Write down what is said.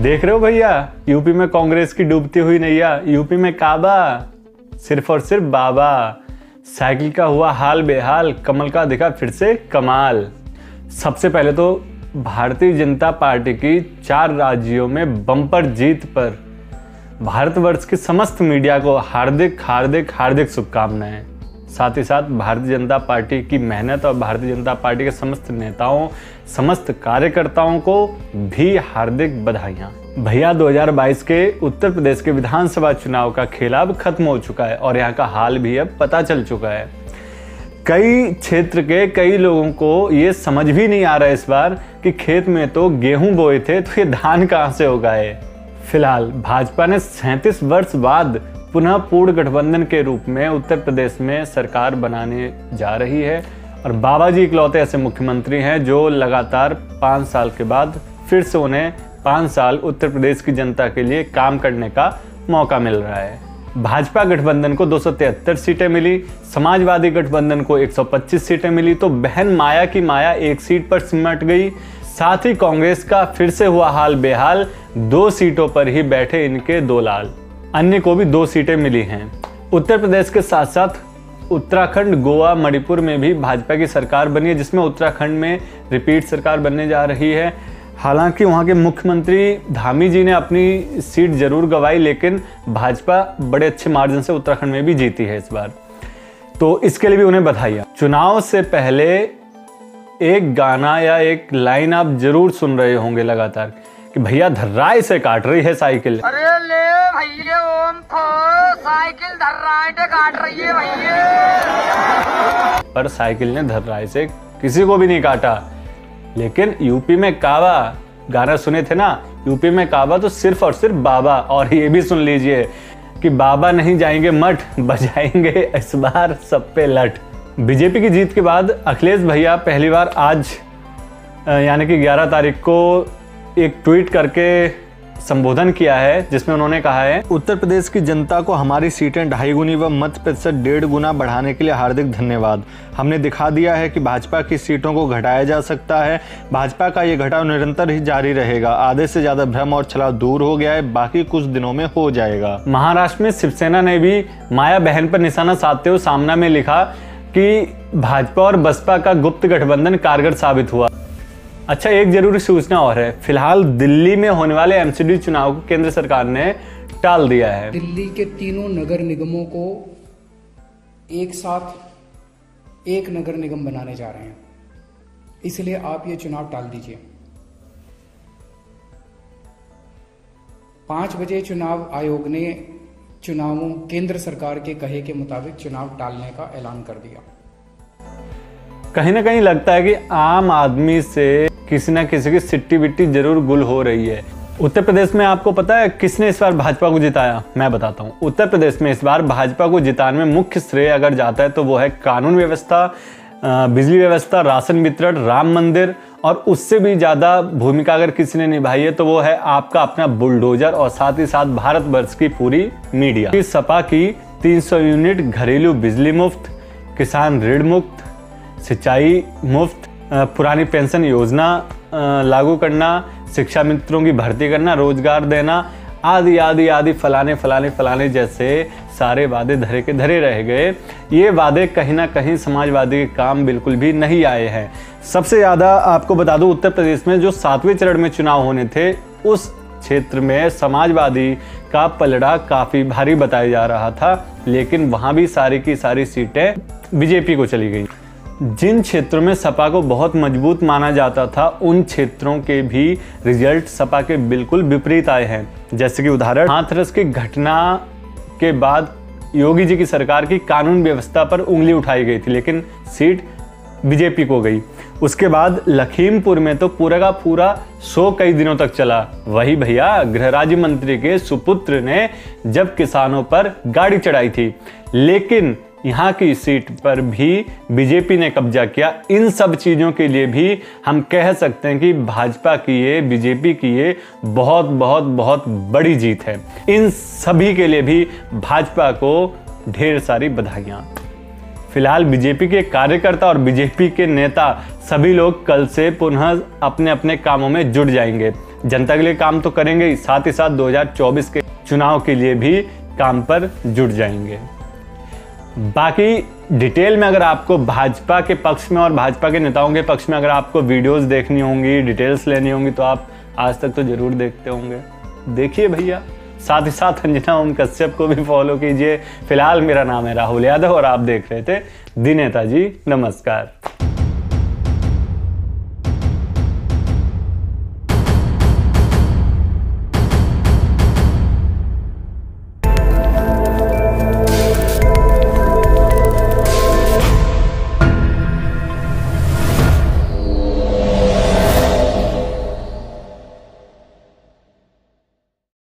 देख रहे हो भैया, यूपी में कांग्रेस की डूबती हुई नैया, यूपी में काबा, सिर्फ और सिर्फ बाबा। साइकिल का हुआ हाल बेहाल, कमल का दिखा फिर से कमाल। सबसे पहले तो भारतीय जनता पार्टी की 4 राज्यों में बम्पर जीत पर भारतवर्ष के समस्त मीडिया को हार्दिक हार्दिक हार्दिक शुभकामनाएं। साथ ही साथ भारतीय जनता पार्टी की मेहनत और भारतीय जनता पार्टी के समस्त नेताओं, समस्त कार्यकर्ताओं को भी हार्दिक बधाइयां। भैया 2022 के उत्तर प्रदेश के विधानसभा चुनाव का खेल अब खत्म हो चुका है और यहाँ का हाल भी अब पता चल चुका है। कई क्षेत्र के कई लोगों को ये समझ भी नहीं आ रहा है इस बार कि खेत में तो गेहूं बोए थे तो ये धान कहां से उगाए। फिलहाल भाजपा ने 37 वर्ष बाद पुनः पूर्ण गठबंधन के रूप में उत्तर प्रदेश में सरकार बनाने जा रही है और बाबा जी इकलौते ऐसे मुख्यमंत्री हैं जो लगातार 5 साल के बाद फिर से उन्हें 5 साल उत्तर प्रदेश की जनता के लिए काम करने का मौका मिल रहा है। भाजपा गठबंधन को 273 सीटें मिली, समाजवादी गठबंधन को 125 सीटें मिली, तो बहन माया की माया 1 सीट पर सिमट गई। साथ ही कांग्रेस का फिर से हुआ हाल बेहाल, 2 सीटों पर ही बैठे इनके 2 लाल। अन्य को भी 2 सीटें मिली हैं। उत्तर प्रदेश के साथ साथ उत्तराखंड, गोवा, मणिपुर में भी भाजपा की सरकार बनी है, जिसमें उत्तराखंड में रिपीट सरकार बनने जा रही है। हालांकि वहां के मुख्यमंत्री धामी जी ने अपनी सीट जरूर गंवाई, लेकिन भाजपा बड़े अच्छे मार्जिन से उत्तराखंड में भी जीती है इस बार, तो इसके लिए भी उन्हें बधाइयां। चुनाव से पहले एक गाना या एक लाइन आप जरूर सुन रहे होंगे लगातार कि भैया धर्राई से काट रही है साइकिल। अरे ले भैया ओम थो साइकिल धर्राई से काट रही है भैया। पर साइकिल ने धर्राई से किसी को भी नहीं काटा। लेकिन यूपी में काबा गाना सुने थे ना, यूपी में काबा तो सिर्फ और सिर्फ बाबा। और ये भी सुन लीजिए कि बाबा नहीं जाएंगे मठ, बजाएंगे इस बार सब पे लठ। बीजेपी की जीत के बाद अखिलेश भैया पहली बार आज यानी कि 11 तारीख को एक ट्वीट करके संबोधन किया है, जिसमें उन्होंने कहा है, उत्तर प्रदेश की जनता को हमारी सीटें 2.5 गुनी व मत प्रतिशत 1.5 गुना बढ़ाने के लिए हार्दिक धन्यवाद। हमने दिखा दिया है कि भाजपा की सीटों को घटाया जा सकता है। भाजपा का ये घटाव निरंतर ही जारी रहेगा। आधे से ज्यादा भ्रम और छलाव दूर हो गया है, बाकी कुछ दिनों में हो जाएगा। महाराष्ट्र में शिवसेना ने भी माया बहन पर निशाना साधते हुए सामना में लिखा कि भाजपा और बसपा का गुप्त गठबंधन कारगर साबित हुआ। अच्छा, एक जरूरी सूचना और है। फिलहाल दिल्ली में होने वाले एमसीडी चुनाव को केंद्र सरकार ने टाल दिया है। दिल्ली के तीनों नगर निगमों को एक साथ एक नगर निगम बनाने जा रहे हैं, इसलिए आप ये चुनाव टाल दीजिए। 5 बजे चुनाव आयोग ने चुनावों केंद्र सरकार के कहे के मुताबिक चुनाव टालने का ऐलान कर दिया। कहीं ना कहीं लगता है कि आम आदमी से किसी ना किसी की सिट्टी बिट्टी जरूर गुल हो रही है। उत्तर प्रदेश में आपको पता है किसने इस बार भाजपा को जिताया? मैं बताता हूँ। उत्तर प्रदेश में इस बार भाजपा को जिताने में मुख्य श्रेय अगर जाता है तो वो है कानून व्यवस्था, बिजली व्यवस्था, राशन वितरण, राम मंदिर, और उससे भी ज्यादा भूमिका अगर किसी ने निभाई है तो वो है आपका अपना बुलडोजर और साथ ही साथ भारतवर्ष की पूरी मीडिया। सपा की 300 यूनिट घरेलू बिजली मुफ्त, किसान ऋण मुक्त, सिंचाई मुफ्त, पुरानी पेंशन योजना लागू करना, शिक्षा मित्रों की भर्ती करना, रोजगार देना, आदि आदि आदि फलाने फलाने फलाने जैसे सारे वादे धरे के धरे रह गए। ये वादे कहीं ना कहीं समाजवादी के काम बिल्कुल भी नहीं आए हैं। सबसे ज़्यादा आपको बता दूं, उत्तर प्रदेश में जो 7वें चरण में चुनाव होने थे उस क्षेत्र में समाजवादी का पलड़ा काफ़ी भारी बताया जा रहा था, लेकिन वहाँ भी सारी की सारी सीटें बीजेपी को चली गई। जिन क्षेत्रों में सपा को बहुत मजबूत माना जाता था उन क्षेत्रों के भी रिजल्ट सपा के बिल्कुल विपरीत आए हैं। जैसे कि उदाहरण, हाथरस की घटना के बाद योगी जी की सरकार की कानून व्यवस्था पर उंगली उठाई गई थी, लेकिन सीट बीजेपी को गई। उसके बाद लखीमपुर में तो पूरा का पूरा शो कई दिनों तक चला। वही भैया गृह राज्य मंत्री के सुपुत्र ने जब किसानों पर गाड़ी चढ़ाई थी, लेकिन यहाँ की सीट पर भी बीजेपी ने कब्जा किया। इन सब चीजों के लिए भी हम कह सकते हैं कि भाजपा की ये, बीजेपी की ये बहुत बहुत बहुत बड़ी जीत है। इन सभी के लिए भी भाजपा को ढेर सारी बधाइयां। फिलहाल बीजेपी के कार्यकर्ता और बीजेपी के नेता सभी लोग कल से पुनः अपने अपने कामों में जुट जाएंगे। जनता के लिए काम तो करेंगे ही, साथ 2024 के चुनाव के लिए भी काम पर जुट जाएंगे। बाकी डिटेल में अगर आपको भाजपा के पक्ष में और भाजपा के नेताओं के पक्ष में अगर आपको वीडियोस देखनी होंगी, डिटेल्स लेनी होंगी, तो आप आज तक तो जरूर देखते होंगे, देखिए भैया। साथ ही साथ अंजना ओम कश्यप को भी फॉलो कीजिए। फिलहाल मेरा नाम है राहुल यादव और आप देख रहे थे दी नेताजी। नमस्कार।